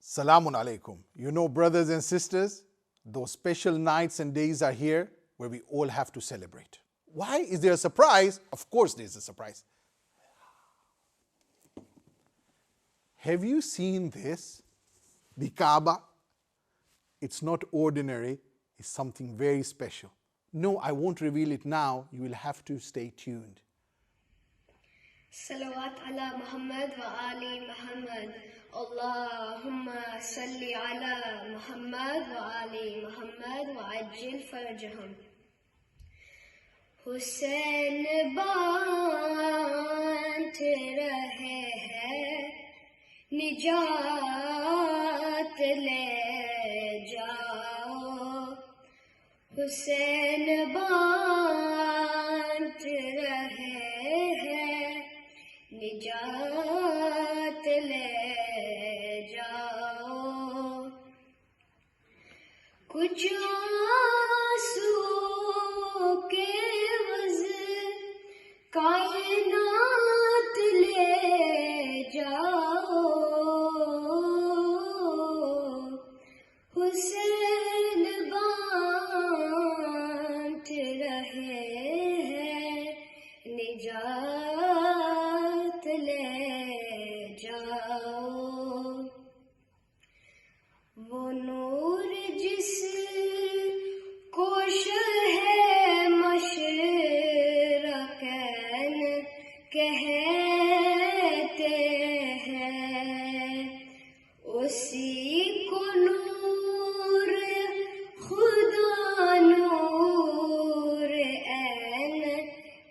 Salamun alaikum. You know, brothers and sisters, those special nights and days are here where we all have to celebrate. Why? Is there a surprise? Of course there's a surprise. Have you seen this? The Kaaba? It's not ordinary, it's something very special. No, I won't reveal it now. You will have to stay tuned. Salawat ala Muhammad wa ali Muhammad. Allahumma salli ala Muhammad wa ali Muhammad wa ajil farjahum. Hussain baant rahe hai, nijat le jao. Hussain baant rahe hai, nijat le jao. Kuch aansoo ke waz kainat le jao. Hussain baant rahe hai, nijat le jao. وہ نور جس کو شہ مشرقین کہتے ہیں، اسی کو نور خدا نور عین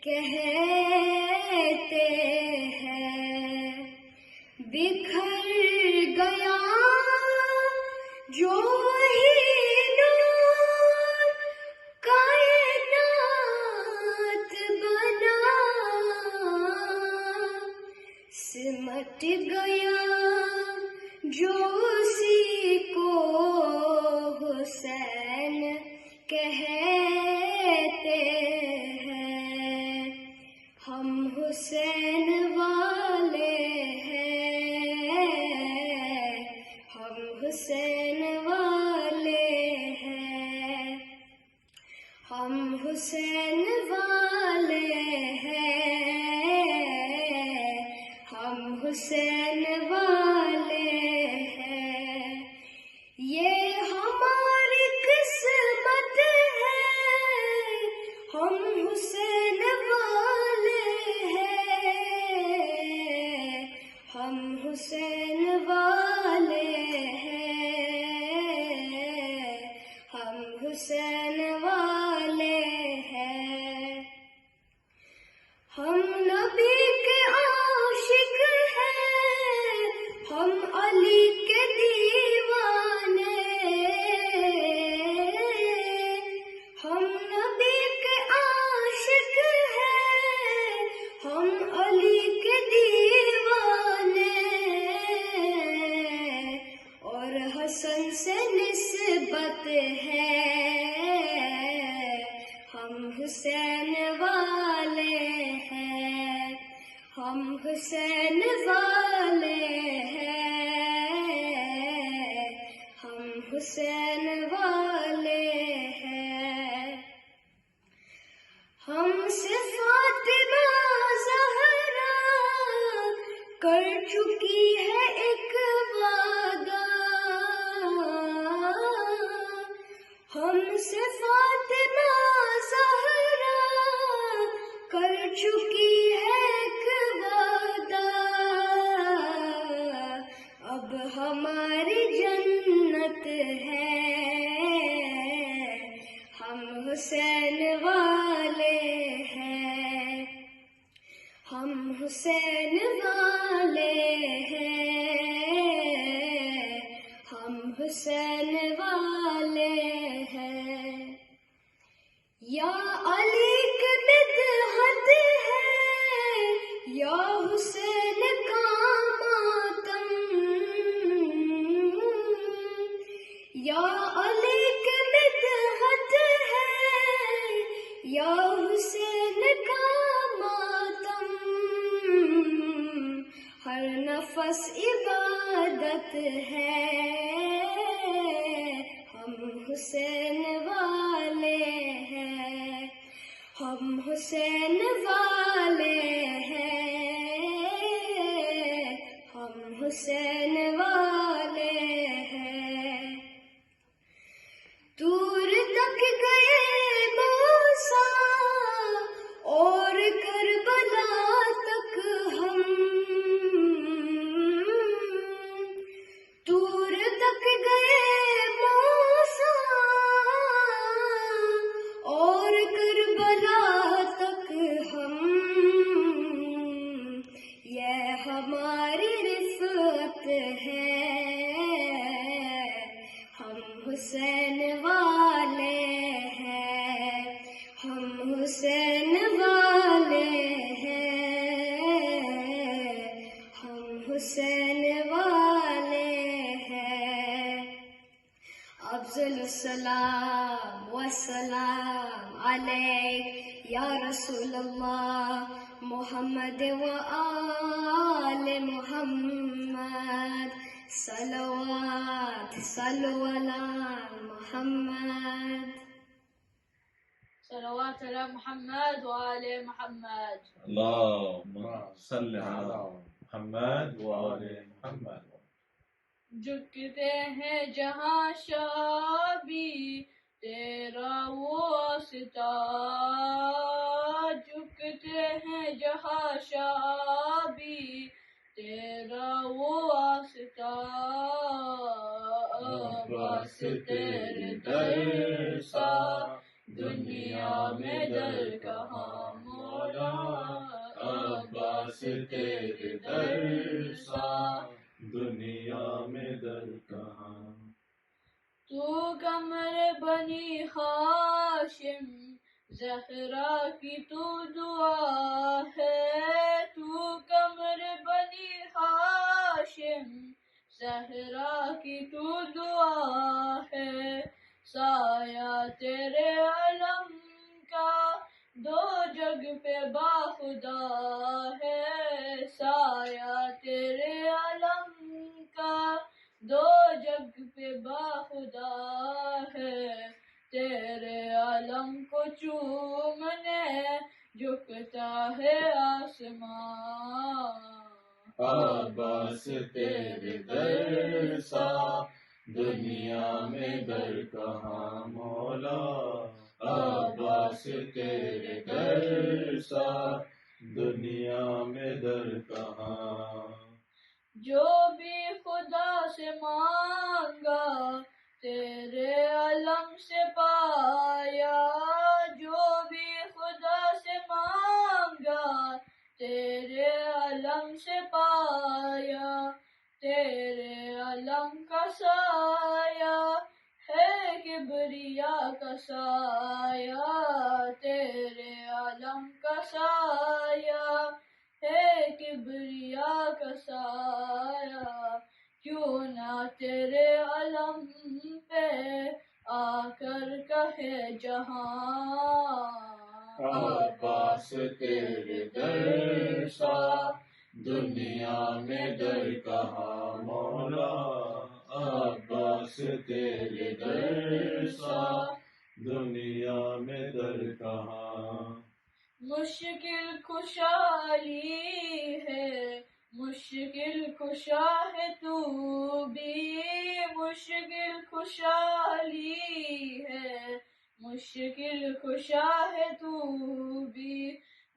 کہتے ہیں. بکھر گیا جو وہی نور کائنات بنا، سمٹ گیا جو اسی کو حسین کہتے ہیں. ہم حسین والے ہیں، ہم حسین والے ہیں، ہم حسین والے ہیں، ہم حسین والے ہیں. یہ ہماری قسمت ہے، ہم حسین والے ہیں، ہم حسین والے ہیں، ہم حسین والے ہیں. ہم نبی کے عاشق ہیں، ہم علی کے دیوانے. ہم نبی کے عاشق ہیں، ہم علی کے دیوانے. اور حسن سے نسبت ہے، ہم حسین والے ہیں، ہم حسین والے ہیں، ہم حسین والے ہیں. ہم سے فاطمہ زہرا کر چکی ہے ایک وعدہ، ہم سے فاطمہ زہرا کر چکی ہے ایک وعدہ. اب ہماری جنت ہے، ہم حسین والے ہیں، ہم حسین والے ہیں، ہم حسین والے ہیں. یا علی کی مدحت ہے، یا حسین کا ماتم. یا علی کی مدحت ہے، یا حسین کا ماتم. ہر نفس عبادت ہے، ہم حسین والے ہیں، ہم حسین والے ہیں. دور تک گئے موسیٰ اور کربلا تک ہم، دور تک گئے موسیٰ اور کربلا تک ہم. یہ ہماری رفعت ہے، ہم حسین والے ہیں، ہم حسین والے ہیں، ہم حسین والے ہیں. افضل السلام والسلام علیک یا رسول اللہ محمد و آل محمد. صلوات صلو علی محمد. صلوات على محمد وآل محمد. اللهم صل على محمد وآل محمد. جھکتے ہیں جہاں شابی تیرا وہ واسطہ، جھکتے ہیں جہاں شابی تیرا وہ واسطہ. بس تیرے در سا دنیا میں در کہاں مولا، عباس تیرے در سا دنیا میں در کہاں. تو قمر بنی ہاشم زہرا کی تو دعا ہے، تو قمر بنی ہاشم زہرا کی تو دعا ہے. سایہ تیرے علم کا دو جگ پہ باخدا ہے، سایہ تیرے علم کا دو جگ پہ باخدا ہے. تیرے علم کو چومنے جھکتا ہے آسمان، عباس تیرے در سا دنیا میں در کہاں مولا، عباس تیرے در سا دنیا میں در کہاں. جو بھی خدا سے مانگا تیرے علم سے پایا، جو بھی خدا سے مانگا تیرے علم سے پایا. تیرے علم کا سایہ ہے کبریا کا سایہ، تیرے علم کا سایہ ہے کبریا کا سایہ. کیوں نہ تیرے علم پہ آ کر کہے جہاں، عباس تیرے در سا دنیا میں در کہاں مولا، عباس تیرے در سا دنیا میں در کہاں. مشکل کشائی ہے، مشکل کشا ہے تو بھی، مشکل کشائی ہے، مشکل کشا ہے تو بھی.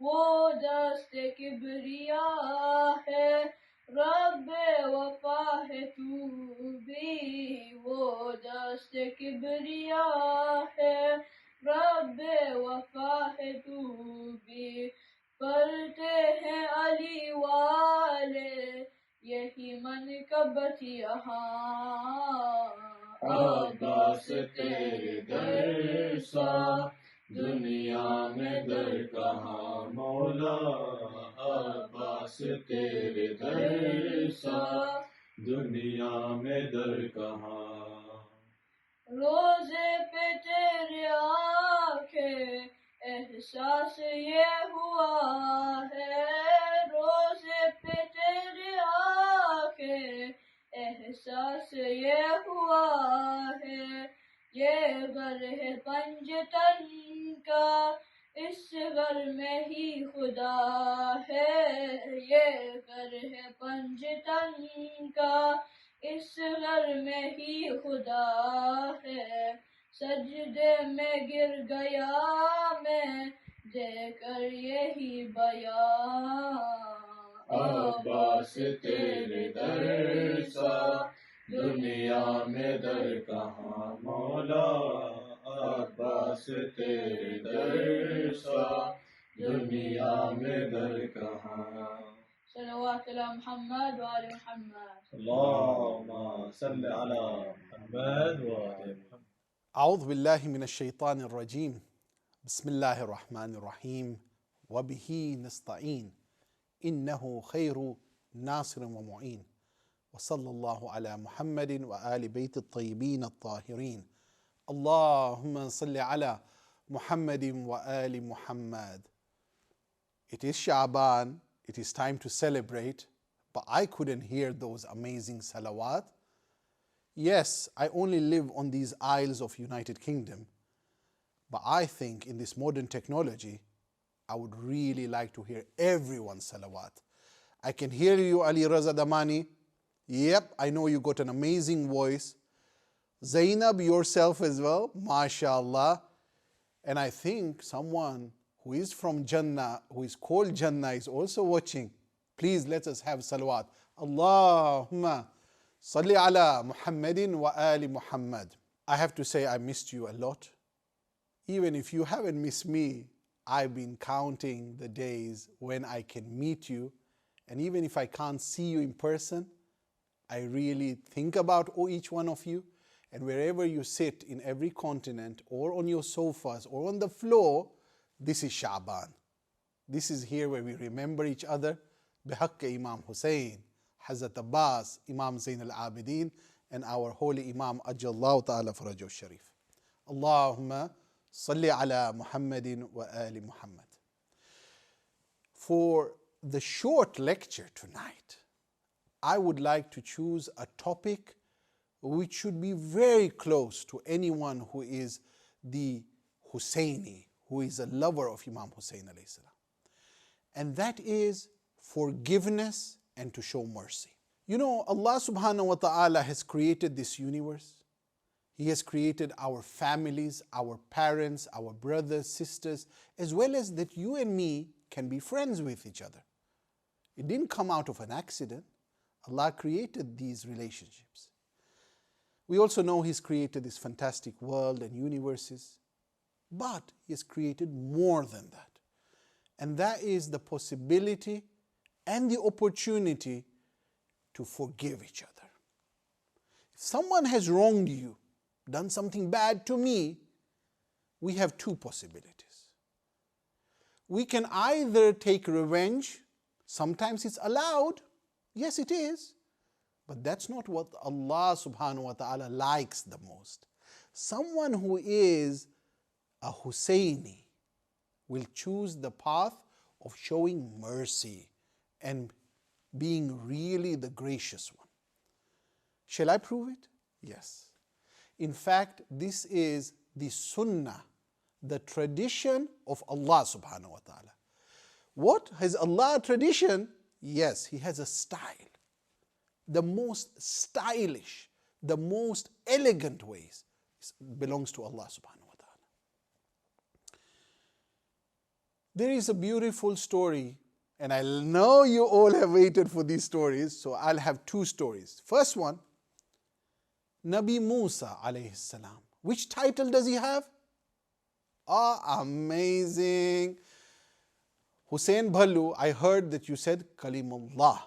وہ دست کبریا ہے، رب وفا ہے تو بھی. وہ دست کبریا ہے، رب وفا ہے تو بھی. پڑھتے ہیں علی والے یہی منقبت یہاں، عباس تیرے در سا دنیا میں در کہاں مولا، عباس تیرے در سا دنیا میں در کہاں. روزے پہ تیرے آنکھیں احساس یہ ہوا ہے، روزے پہ تیرے آنکھیں احساس یہ ہوا ہے. یہ غر ہے پنجتن کا इस घर में ही खुदा है, ये घर है पंजतन का, इस घर में ही खुदा है, सजदे में गिर गया मैं देकर यही बयान। अब्बास तेरे दर सा दुनिया में दर कहाँ मौला, अब्बास तेरे दर सा दुनिया में दर कहाँ। सल्लल्लाहु अलैहि मुहम्मद व आले मुहम्मद। अल्लाहुम्मा सल्लि अला मुहम्मद व आले मुहम्मद। أعوذ بالله من الشيطان الرجيم بسم الله الرحمن الرحيم وبه نستعين إنه خير ناصر ومعين وصلى الله على محمد وآل بيت الطيبين الطاهرين اللهم صل على محمد وآل محمد. It is Sha'baan, it is time to celebrate, but I couldn't hear those amazing salawat. Yes, I only live on these isles of United Kingdom, but I think in this modern technology, I would really like to hear everyone's salawat. I can hear you, Ali Raza Damani. Yep, I know you got an amazing voice. Zainab, yourself as well, mashallah. And I think someone who is from Jannah, who is called Jannah, is also watching. Please let us have salawat. Allahumma salli ala Muhammadin wa ali Muhammad. I have to say I missed you a lot. Even if you haven't missed me, I've been counting the days when I can meet you. And even if I can't see you in person, I really think about each one of you. And wherever you sit in every continent, or on your sofas, or on the floor, this is Sha'baan. This is here where we remember each other. Bihaqq Imam Hussein, Hazrat Abbas, Imam Zain al-Abidin, and our holy Imam Ajjallahu Ta'ala Farajahu Sharif. Allahumma salli ala Muhammadin wa ali Muhammad. For the short lecture tonight, I would like to choose a topic which should be very close to anyone who is the Husseini, who is a lover of Imam Hussein alayhi salam. And that is forgiveness and to show mercy. You know, Allah subhanahu wa ta'ala has created this universe. He has created our families, our parents, our brothers, sisters, as well as that you and me can be friends with each other. It didn't come out of an accident. Allah created these relationships. We also know He's created this fantastic world and universes, but He has created more than that. And that is the possibility and the opportunity to forgive each other. If someone has wronged you, done something bad to me, we have two possibilities. We can either take revenge. Sometimes it's allowed. Yes, it is. But that's not what Allah subhanahu wa ta'ala likes the most. Someone who is a Husseini will choose the path of showing mercy and being really the gracious one. Shall I prove it? Yes. In fact, this is the sunnah, the tradition of Allah subhanahu wa ta'ala. What? Has Allah a tradition? Yes, He has a style. The most stylish, the most elegant ways belongs to Allah subhanahu wa ta'ala. There is a beautiful story, and I know you all have waited for these stories, so I'll have two stories. First one, Nabi Musa alayhi salam. Which title does he have? Amazing. Hussein Bhallu, I heard that you said Kalimullah,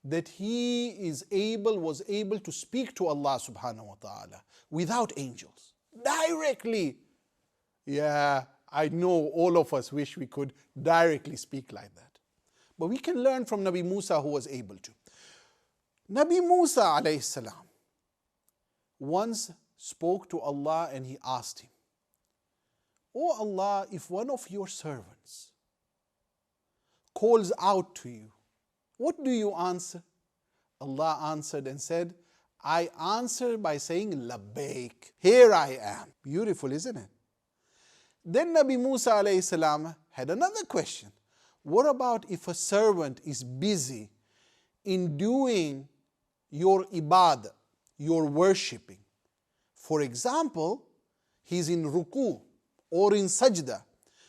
that he was able to speak to Allah subhanahu wa ta'ala without angels, directly. Yeah, I know all of us wish we could directly speak like that. But we can learn from Nabi Musa who was able to. Nabi Musa alayhi salam once spoke to Allah and he asked Him, "Oh Allah, if one of your servants calls out to you, what do you answer?" Allah answered and said, "I answer by saying Labbaik, here I am." Beautiful, isn't it? Then Nabi Musa alayhi salam had another question. What about if a servant is busy in doing your ibadah, your worshipping? For example, he's in ruku or in sajda.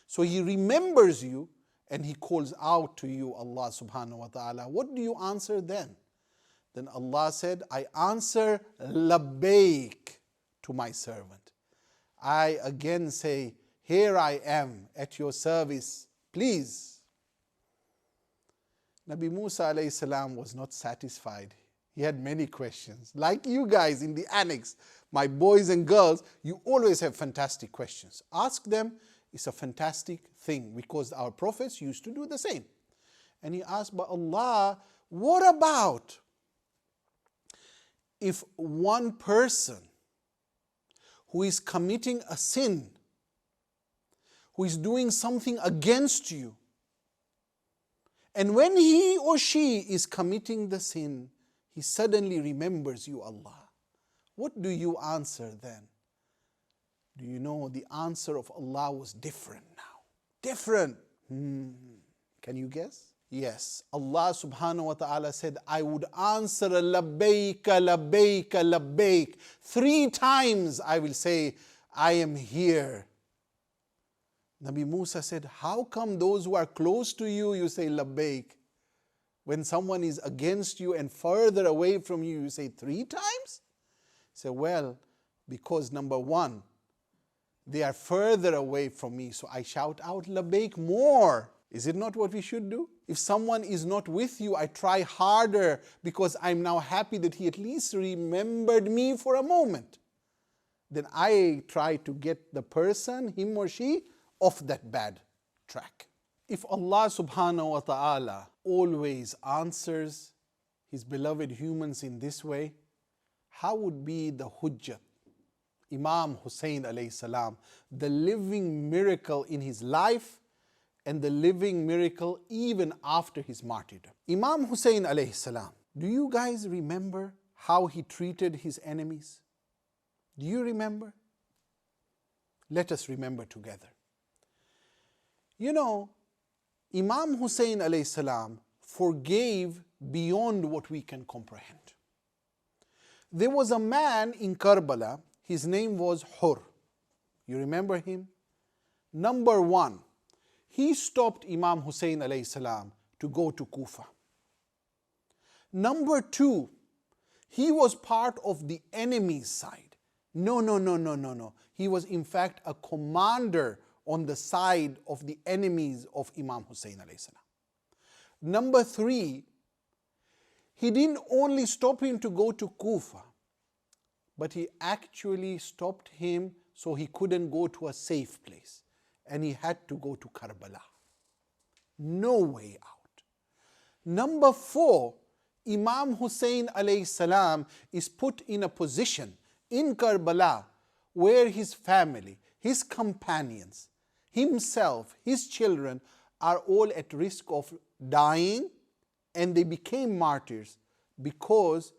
So he remembers you and he calls out to you, Allah subhanahu wa ta'ala. What do you answer then? Then Allah said, I answer labbaik to my servant. I again say, here I am at your service, please. Nabi Musa alayhi salam was not satisfied. He had many questions. Like you guys in the annex, my boys and girls, you always have fantastic questions. Ask them. It's a fantastic thing because our prophets used to do the same. And he asked, but Allah, what about if one person who is committing a sin, who is doing something against you, and when he or she is committing the sin, he suddenly remembers you, Allah. What do you answer then? Do you know the answer of Allah was different now? Different. Can you guess? Yes. Allah subhanahu wa ta'ala said, I would answer labbaik, labbaik, labbaik. 3 times I will say, I am here. Nabi Musa said, how come those who are close to you, you say labbaik? When someone is against you and further away from you, you say 3 times? He said, well, because number 1, they are further away from me, so I shout out labbaik more. Is it not what we should do? If someone is not with you, I try harder because I'm now happy that he at least remembered me for a moment. Then I try to get the person, him or she, off that bad track. If Allah subhanahu wa ta'ala always answers His beloved humans in this way, how would be the Hujjat, Imam Hussein alayhi salam, the living miracle in his life and the living miracle even after his martyrdom? Imam Hussein alayhi salam, do you guys remember how he treated his enemies? Do you remember? Let us remember together. You know, Imam Hussein alayhi salam forgave beyond what we can comprehend. There was a man in Karbala, his name was Hur. You remember him? Number 1, he stopped Imam Hussein alayhi salam to go to Kufa. Number 2, he was part of the enemy's side. No. He was in fact a commander on the side of the enemies of Imam Hussein alayhi salam. Number 3, he didn't only stop him to go to Kufa, but he actually stopped him so he couldn't go to a safe place. And he had to go to Karbala. No way out. Number 4, Imam Hussein alayhi salam is put in a position in Karbala where his family, his companions, himself, his children are all at risk of dying, and they became martyrs because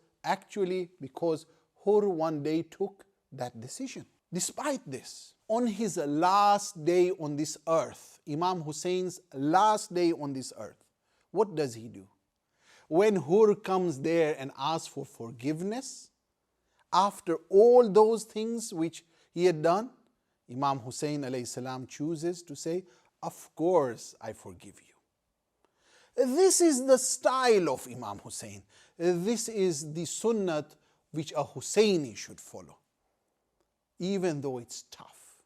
Hur one day took that decision. Despite this, on his last day on this earth, Imam Hussein's last day on this earth, what does he do? When Hur comes there and asks for forgiveness, after all those things which he had done, Imam Hussein alayhi salam chooses to say, of course I forgive you. This is the style of Imam Hussein. This is the sunnah which a Husseini should follow, even though it's tough.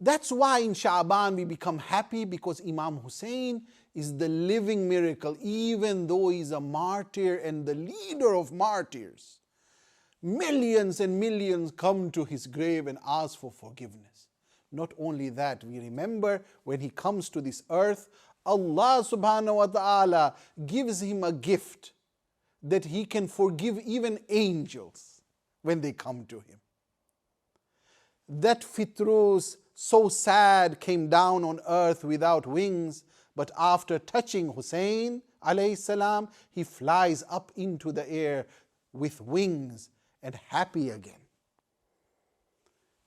That's why in Sha'baan we become happy, because Imam Hussein is the living miracle, even though he's a martyr and the leader of martyrs. Millions and millions come to his grave and ask for forgiveness. Not only that, we remember when he comes to this earth, Allah subhanahu wa ta'ala gives him a gift that he can forgive even angels when they come to him. That Fitrus, so sad, came down on earth without wings, but after touching Hussein alayhi salam, he flies up into the air with wings and happy again.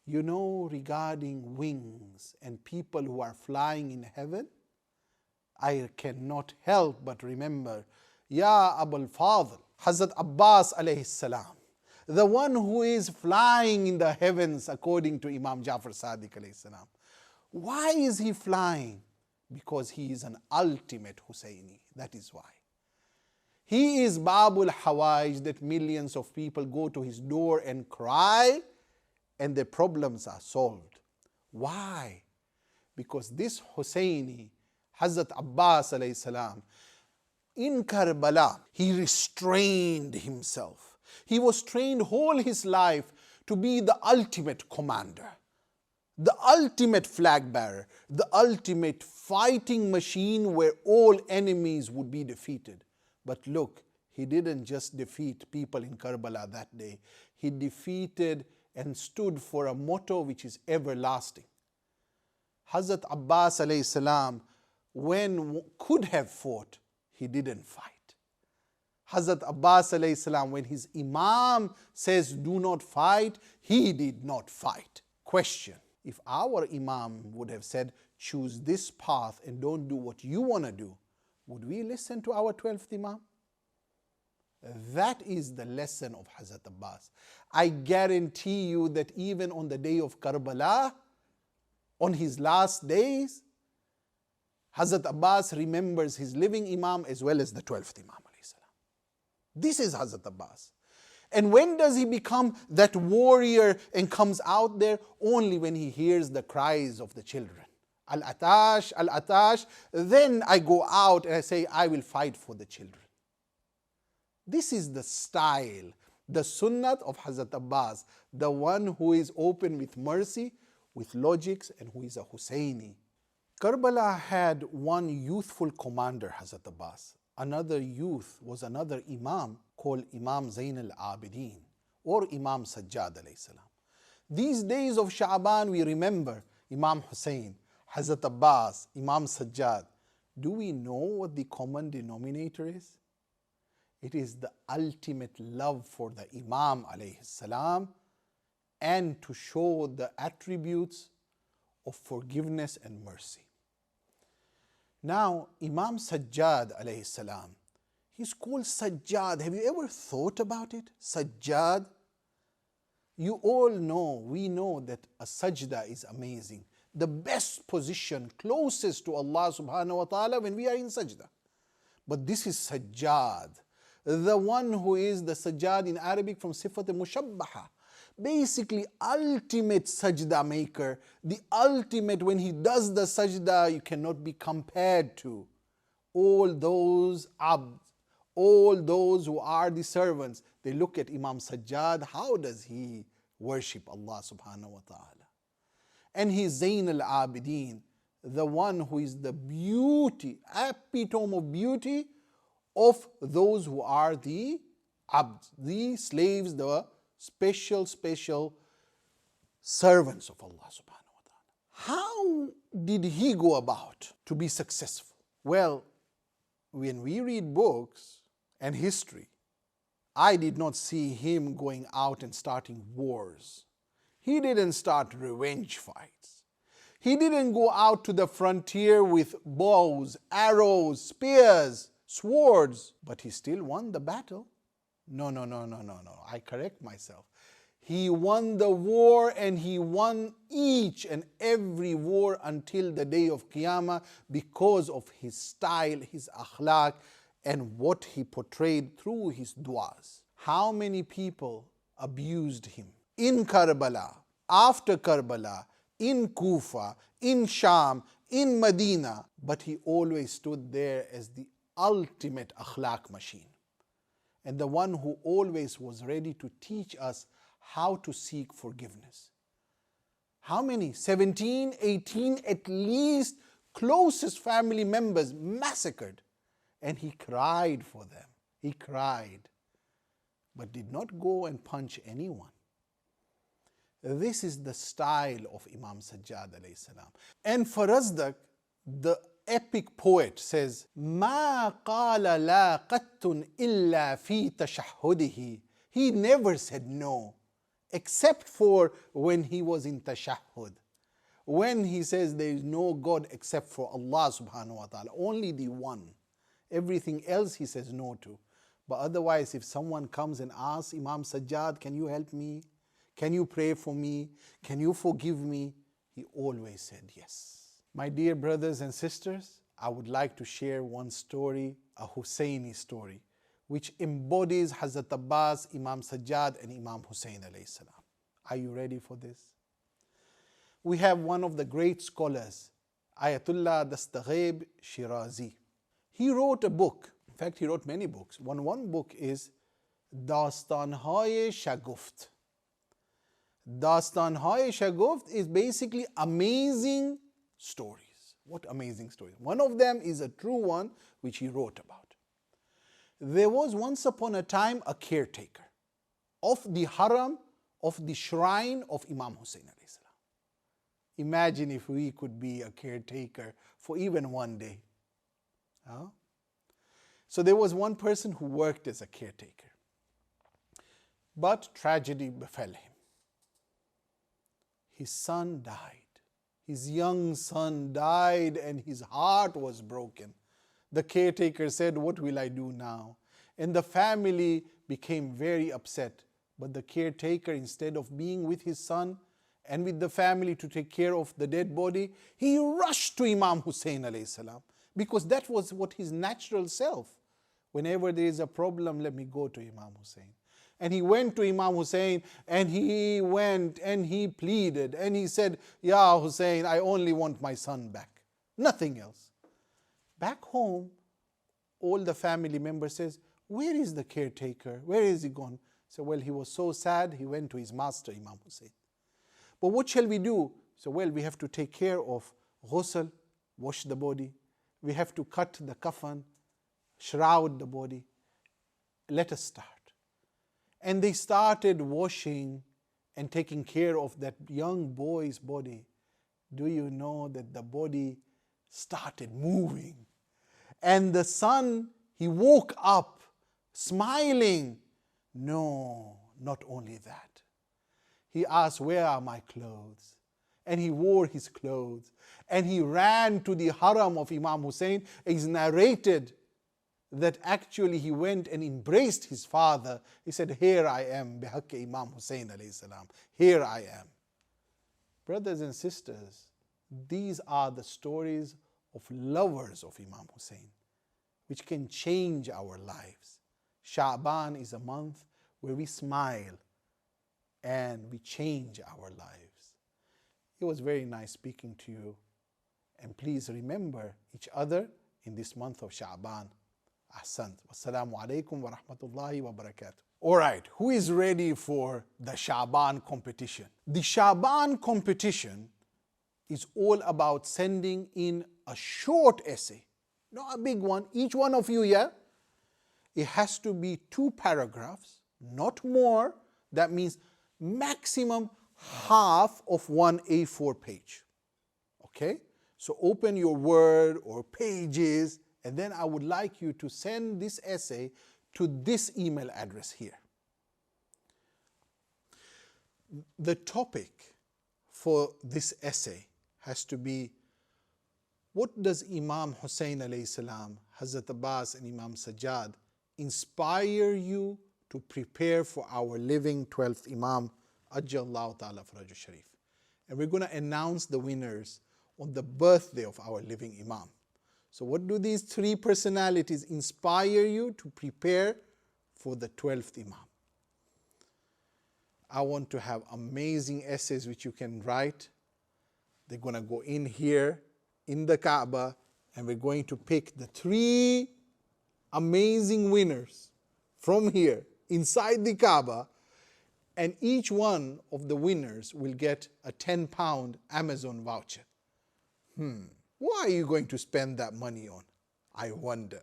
You know, regarding wings and people who are flying in heaven, I cannot help but remember, Ya Abul Fadl, Hazrat Abbas alayhi salam, the one who is flying in the heavens according to Imam Jafar Sadiq alayhi salam. Why is he flying? Because he is an ultimate Husseini. That is why. He is Babul Hawaij, that millions of people go to his door and cry and their problems are solved. Why? Because this Husseini, Hazrat Abbas alayhi salam, in Karbala, he restrained himself. He was trained all his life to be the ultimate commander, the ultimate flag bearer, the ultimate fighting machine where all enemies would be defeated. But look, he didn't just defeat people in Karbala that day. He defeated and stood for a motto which is everlasting. Hazrat Abbas alayhi salam, when could have fought, he didn't fight. Hazrat Abbas alayhi salam, when his Imam says do not fight, he did not fight. Question: if our Imam would have said choose this path and don't do what you want to do, would we listen to our 12th Imam? That is the lesson of Hazrat Abbas. I guarantee you that even on the day of Karbala, on his last days, Hazrat Abbas remembers his living Imam as well as the 12th Imam. This is Hazrat Abbas. And when does he become that warrior and comes out there? Only when he hears the cries of the children. Al-Atash, Al-Atash. Then I go out and I say, I will fight for the children. This is the style, the sunnat of Hazrat Abbas, the one who is open with mercy, with logics, and who is a Husseini. Karbala had one youthful commander, Hazrat Abbas. Another youth was another Imam called Imam Zain al-Abidin or Imam Sajjad alayhi salam. These days of Sha'baan we remember Imam Hussein, Hazrat Abbas, Imam Sajjad. Do we know what the common denominator is? It is the ultimate love for the Imam alayhi salam and to show the attributes of forgiveness and mercy. Now, Imam Sajjad alayhi salam, he's called Sajjad. Have you ever thought about it? Sajjad. You all know, we know that a sajda is amazing. The best position, closest to Allah subhanahu wa ta'ala when we are in sajda. But this is Sajjad, the one who is the Sajjad in Arabic from Sifat al-Mushabbaha. Basically, ultimate sajda maker, the ultimate, when he does the sajda, you cannot be compared to all those abd, all those who are the servants. They look at Imam Sajjad, how does he worship Allah subhanahu wa ta'ala? And he's Zain al-Abidin, the one who is the beauty, epitome of beauty of those who are the abd, the slaves, the special servants of Allah subhanahu wa ta'ala. How did he go about to be successful? Well, when we read books and history, I did not see him going out and starting wars. He didn't start revenge fights. He didn't go out to the frontier with bows, arrows, spears, swords, but he still won the battle. No. I correct myself. He won the war and he won each and every war until the day of Qiyamah because of his style, his akhlaq, and what he portrayed through his du'as. How many people abused him in Karbala, after Karbala, in Kufa, in Sham, in Medina, but he always stood there as the ultimate akhlaq machine and the one who always was ready to teach us how to seek forgiveness. How many? 17, 18 at least closest family members massacred, and he cried for them. He cried, but did not go and punch anyone. This is the style of Imam Sajjad alayhi salam. And Farazdak, the epic poet, says, "Ma qala la qattun illa fi tashahhudihi." He never said no, except for when he was in tashahhud. When he says there is no God except for Allah subhanahu wa ta'ala, only the one. Everything else he says no to. But otherwise, if someone comes and asks Imam Sajjad, can you help me? Can you pray for me? Can you forgive me? He always said yes. My dear brothers and sisters, I would like to share one story, a Husseini story, which embodies Hazrat Abbas, Imam Sajjad and Imam Hussein alayhi salam. Are you ready for this? We have one of the great scholars, Ayatollah Dastagheb Shirazi. He wrote a book. In fact, he wrote many books. One book is Dastanhay Shaguft. Dastanhay Shaguft is basically amazing stories. What amazing stories? One of them is a true one which he wrote about. There was once upon a time a caretaker of the haram, of the shrine of Imam Hussein alayhi salam. Imagine if we could be a caretaker for even one day. Huh? So there was one person who worked as a caretaker. But tragedy befell him. His son died. His young son died and his heart was broken. The caretaker said, what will I do now? And the family became very upset. But the caretaker, instead of being with his son and with the family to take care of the dead body, he rushed to Imam Hussein alayhi salam, because that was what his natural self. Whenever there is a problem, let me go to Imam Hussein. And he went to Imam Hussein and he went and he pleaded and he said, Ya Hussein, I only want my son back. Nothing else. Back home, all the family members says, where is the caretaker? Where is he gone? So, well, he was so sad, he went to his master, Imam Hussein. But what shall we do? So, well, we have to take care of ghusl, wash the body. We have to cut the kafan, shroud the body. Let us start. And they started washing and taking care of that young boy's body. Do you know that the body started moving? And the son, he woke up smiling. No, not only that. He asked, where are my clothes? And he wore his clothes. And he ran to the haram of Imam Hussein. It's narrated that actually he went and embraced his father. He said, here I am, bihaqq Imam Hussein alayhi salam. Here I am. Brothers and sisters, these are the stories of lovers of Imam Hussein, which can change our lives. Sha'baan is a month where we smile and we change our lives. It was very nice speaking to you. And please remember each other in this month of Sha'baan. Ahsant. Wassalamu alaikum wa rahmatullahi wa barakatuh. All right, who is ready for the Sha'baan competition? The Sha'baan competition is all about sending in a short essay, not a big one. Each one of you, yeah? It has to be 2 paragraphs, not more. That means maximum half of 1 A4 page. Okay? So open your Word or Pages, and then I would like you to send this essay to this email address here. The topic for this essay has to be, what does Imam Hussein alayhi salam, Hazrat Abbas and Imam Sajjad inspire you to prepare for our living 12th Imam, Ajjallahu Ta'ala Faraju Sharif. And we're going to announce the winners on the birthday of our living Imam. So what do these 3 personalities inspire you to prepare for the 12th Imam? I want to have amazing essays which you can write. They're going to go in here in the Kaaba, and we're going to pick the 3 amazing winners from here inside the Kaaba, and each one of the winners will get a £10 Amazon voucher. What are you going to spend that money on? I wonder.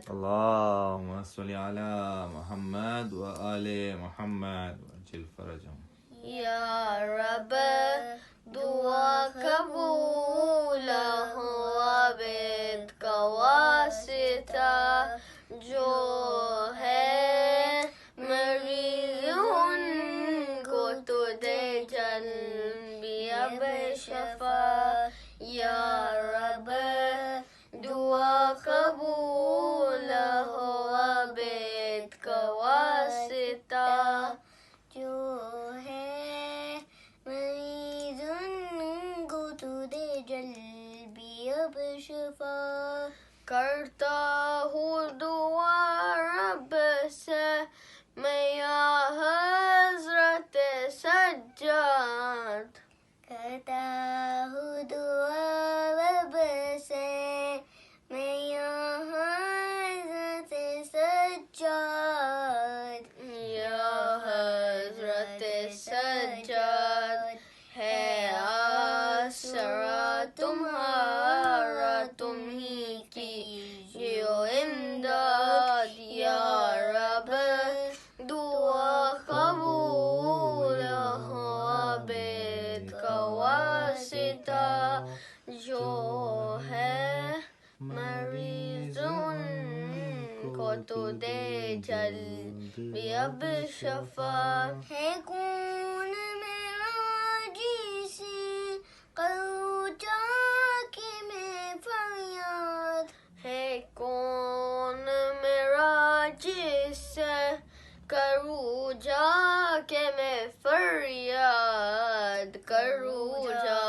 اللهم صل على محمد وآل محمد وعجل فرجهم. Ya Rabb, dua kabul ho abid ka wasita jo hai اب شفا یا رب دعا قبول ہو عبید کا واسطہ جو ہے مریض ان کو تو دے جلبی اب شفا کرتا ہوں دعا رب سے میں یا حضرت سجاد کرتا ہوں دعا رب سے میں یا حضرت سجاد یا حضرت سجاد ہے آسرا تمہارا تم ہی کی جو امداد یا رب دعا قبول ہو عبید کا واسطہ جو ہے مریض ان کو تو دے جلبی اب شفا ہے کون میرا جیسی کروں جا کے میں فریاد ہے کون میرا جس سے کروں جا کے میں فریاد کروں جا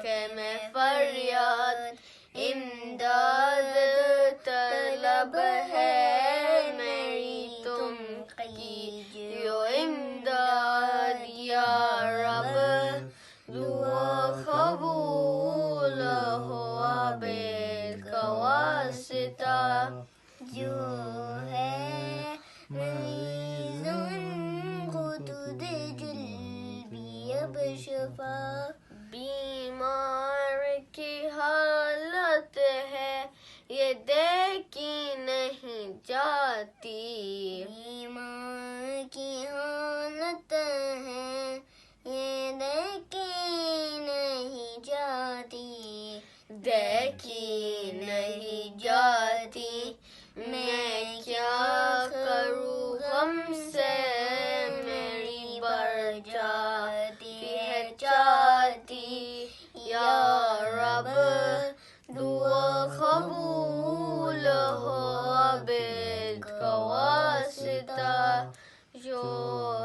کے میں فریاد امداد طلب ہے میری تم کی جو امداد یا رب دعا قبول ہو عبید کا واسطہ جو ہے مریض ان کو تو دے جلبی اب شفا بیمار کی حالت ہے یہ دیکھی نہیں جاتی بیمار کی حالت ہے یہ دیکھی نہیں جاتی دیکھی نہیں جاتی میں کیا کروں غم سے میری بڑھ جاتی ہے چاہتی یا رب دعا قبول ہو عبید کا واسطہ جو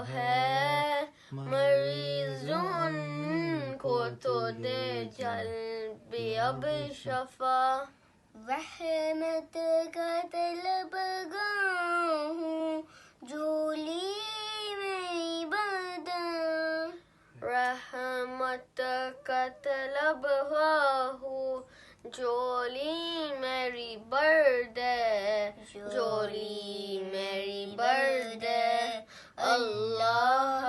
ہے مریض ان کو تو دے جلبی اب شفا رحمت کا طلبگار ہوں جھولی میری بدن رحمت کا طلبگار ہوں جھولی میری برد جھولی میری برد اللہ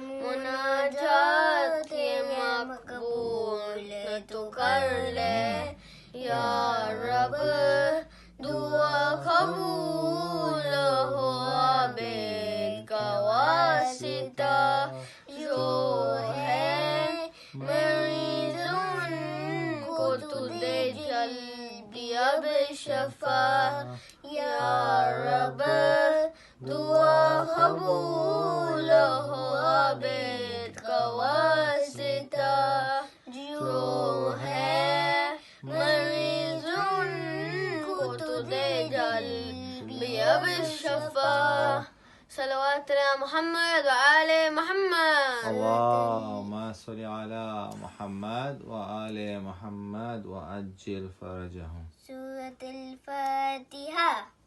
مناجات کے مقبول تو کر لے یا رب دعا قبول ہو عبید کا واسطہ جو ہے مریض ان کو تو دے جلبی اب شفا یا رب دعا قبول ہو عبید کا واسطہ جو ہے مریض ان کو تو دے جلبی اب شفا صلوات علی محمد وآل محمد اللهم صل على محمد وآل محمد وعجل فرجهم سورة الفاتحة